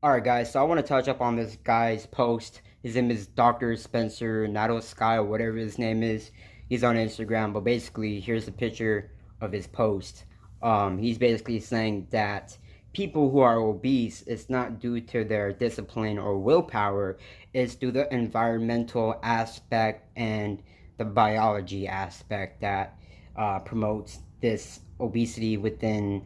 Alright guys, so I want to touch up on this guy's post. His name is Dr. Spencer Nato Sky or whatever his name is. He's on Instagram, but basically here's a picture of his post. He's basically saying that people who are obese, it's not due to their discipline or willpower, it's due to the environmental aspect and the biology aspect that promotes this obesity within,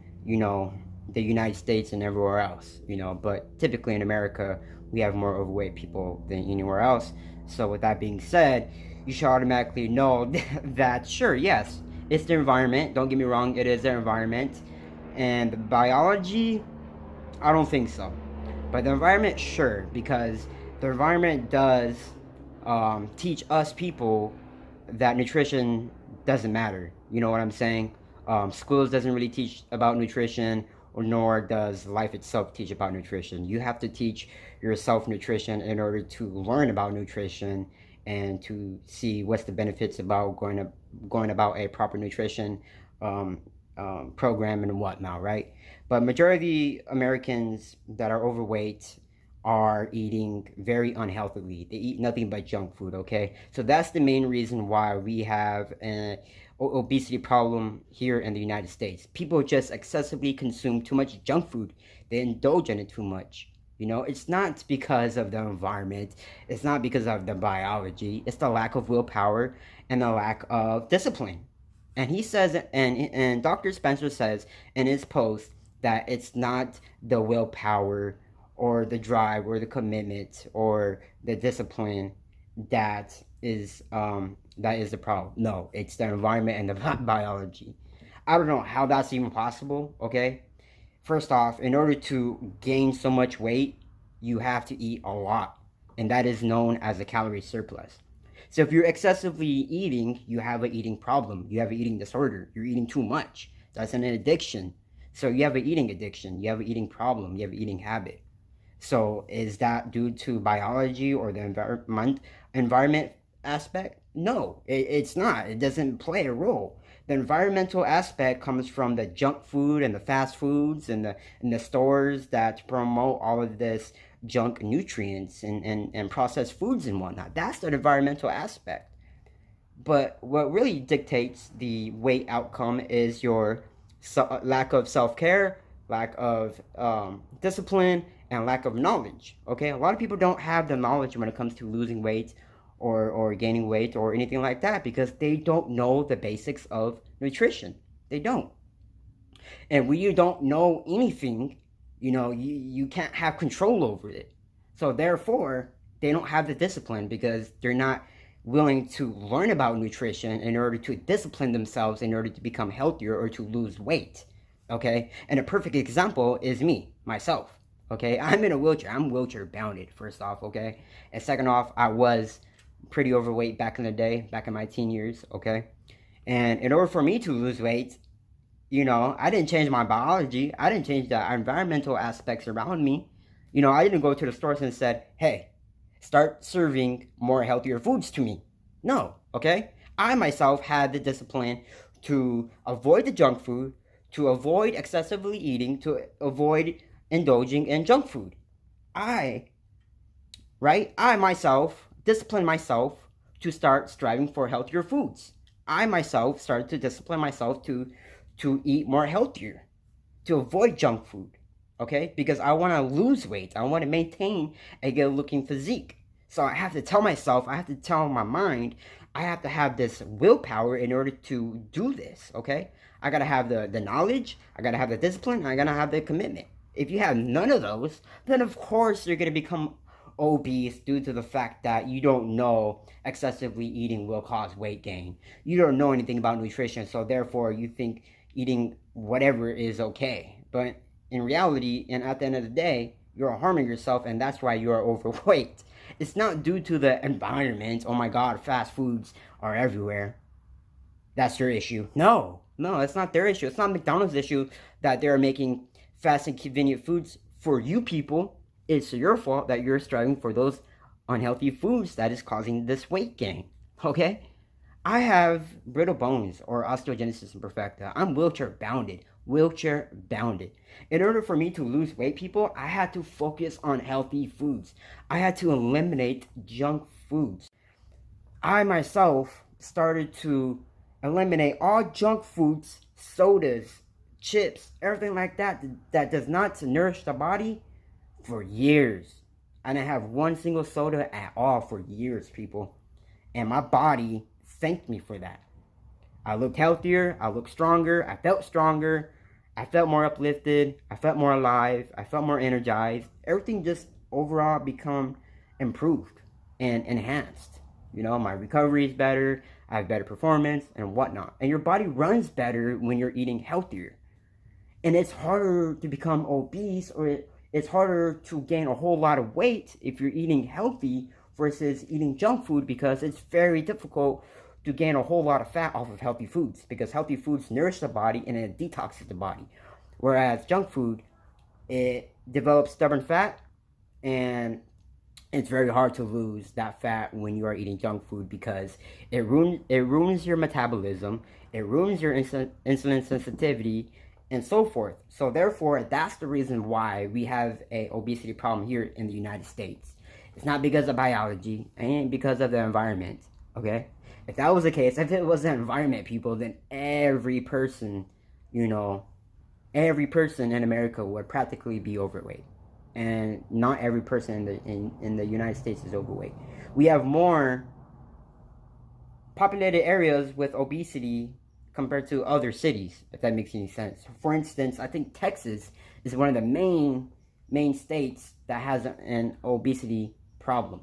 the United States and everywhere else, but typically in America, we have more overweight people than anywhere else. So with that being said, you should automatically know that sure, yes, it's the environment. Don't get me wrong, it is the environment. And the biology, I don't think so. But the environment, sure, because the environment does teach us people that nutrition doesn't matter. You know what I'm saying? Schools doesn't really teach about nutrition, or nor does life itself teach about nutrition. You have to teach yourself nutrition in order to learn about nutrition and to see what's the benefits about going about a proper nutrition program and whatnot, right? But majority of Americans that are overweight are eating very unhealthily. They eat nothing but junk food, okay? So that's the main reason why we have an obesity problem here in the United States. People just excessively consume too much junk food. They indulge in it too much. It's not because of the environment. It's not because of the biology. It's the lack of willpower and the lack of discipline. And he says, and Dr. Spencer says in his post that it's not the willpower or the drive or the commitment or the discipline that is the problem. No, it's the environment and the biology. I don't know how that's even possible. Okay, first off, in order to gain so much weight, you have to eat a lot, and that is known as a calorie surplus. So if you're excessively eating, you have an eating problem. You have an eating disorder. You're eating too much. That's an addiction. So you have an eating addiction. You have an eating problem. You have an eating habit. So is that due to biology or the environment aspect? No, it's not. It doesn't play a role. The environmental aspect comes from the junk food and the fast foods and the stores that promote all of this junk nutrients and processed foods and whatnot. That's the environmental aspect. But what really dictates the weight outcome is your lack of self-care, lack of discipline, and lack of knowledge. Okay, a lot of people don't have the knowledge when it comes to losing weight or gaining weight or anything like that because they don't know the basics of nutrition. They don't. And when you don't know anything, you can't have control over it. So therefore, they don't have the discipline because they're not willing to learn about nutrition in order to discipline themselves in order to become healthier or to lose weight. Okay? And a perfect example is me, myself. Okay? I'm in a wheelchair. I'm wheelchair bounded, first off, okay? And second off, I was pretty overweight back in the day, back in my teen years, okay? And in order for me to lose weight, I didn't change my biology. I didn't change the environmental aspects around me. I didn't go to the stores and said, hey, start serving more healthier foods to me. No, okay? I myself had the discipline to avoid the junk food, to avoid excessively eating, to avoid indulging in junk food. I myself disciplined myself to start striving for healthier foods. I myself started to discipline myself to eat more healthier, to avoid junk food, okay? Because I want to lose weight. I want to maintain a good looking physique. So I have to tell myself, I have to tell my mind, I have to have this willpower in order to do this, okay? I got to have the knowledge, I got to have the discipline, I got to have the commitment. If you have none of those, then of course you're going to become obese due to the fact that you don't know excessively eating will cause weight gain. You don't know anything about nutrition, so therefore you think eating whatever is okay. But in reality, and at the end of the day, you're harming yourself, and that's why you are overweight. It's not due to the environment. Oh my god, fast foods are everywhere. That's your issue. No, it's not their issue. It's not McDonald's issue that they're making fast and convenient foods for you people. It's your fault that you're striving for those unhealthy foods that is causing this weight gain. Okay? I have brittle bones or osteogenesis imperfecta. I'm wheelchair bounded. wheelchair bounded. In order for me to lose weight, people, I had to focus on healthy foods. I had to eliminate junk foods. I myself started to eliminate all junk foods, sodas, chips, everything like that that does not nourish the body for years. I didn't have one single soda at all for years, people. And my body thanked me for that. I looked healthier, I looked stronger, I felt more uplifted, I felt more alive, I felt more energized. Everything just overall become improved and enhanced. You know, my recovery is better, I have better performance and whatnot. And your body runs better when you're eating healthier. And it's harder to become obese, or it's harder to gain a whole lot of weight if you're eating healthy versus eating junk food, because it's very difficult to gain a whole lot of fat off of healthy foods, because healthy foods nourish the body and it detoxes the body. Whereas junk food, it develops stubborn fat, and it's very hard to lose that fat when you are eating junk food, because it ruins your metabolism, it ruins your insulin sensitivity, and so forth. So therefore, that's the reason why we have a obesity problem here in the United States. It's not because of biology, it ain't because of the environment, okay? If that was the case, if it was the environment, people, then every person, you know, every person in America would practically be overweight. And not every person in the United States is overweight. We have more populated areas with obesity compared to other cities, if that makes any sense. For instance, I think Texas is one of the main states that has an obesity problem.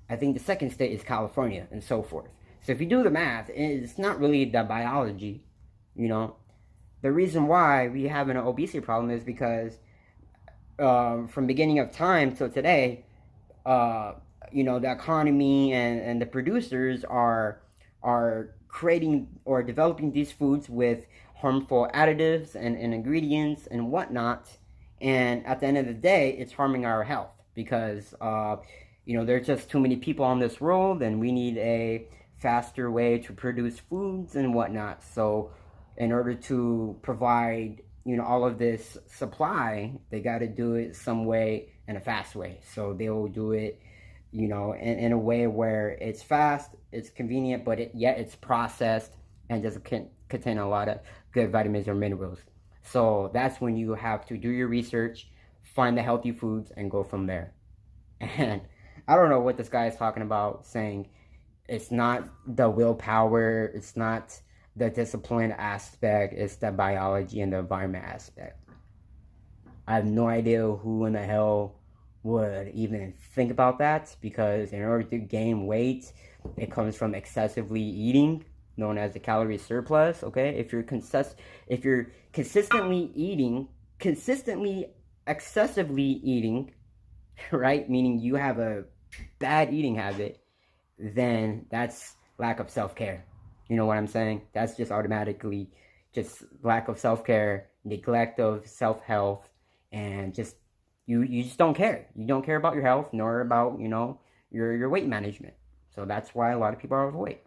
I think the second state is California, and so forth. So if you do the math, it's not really the biology, you know. The reason why we have an obesity problem is because from beginning of time till today, you know, the economy and the producers are creating or developing these foods with harmful additives and ingredients and whatnot. And at the end of the day, it's harming our health, because you know, there's just too many people on this world, and we need a faster way to produce foods and whatnot. So in order to provide, you know, all of this supply, they got to do it some way, in a fast way. So they'll do it, you know, in a way where it's fast, it's convenient, but yet it's processed and doesn't contain a lot of good vitamins or minerals. So that's when you have to do your research, find the healthy foods, and go from there. And I don't know what this guy is talking about, saying it's not the willpower, it's not the discipline aspect, it's the biology and the environment aspect. I have no idea who in the hell would even think about that, because in order to gain weight, it comes from excessively eating, known as the calorie surplus. Okay, if you're consistently excessively eating, right, meaning you have a bad eating habit, then that's lack of self-care. You know what I'm saying? That's just automatically just lack of self-care, neglect of self-health, and just you just don't care. You don't care about your health, nor about, you know, your weight management. So that's why a lot of people are overweight.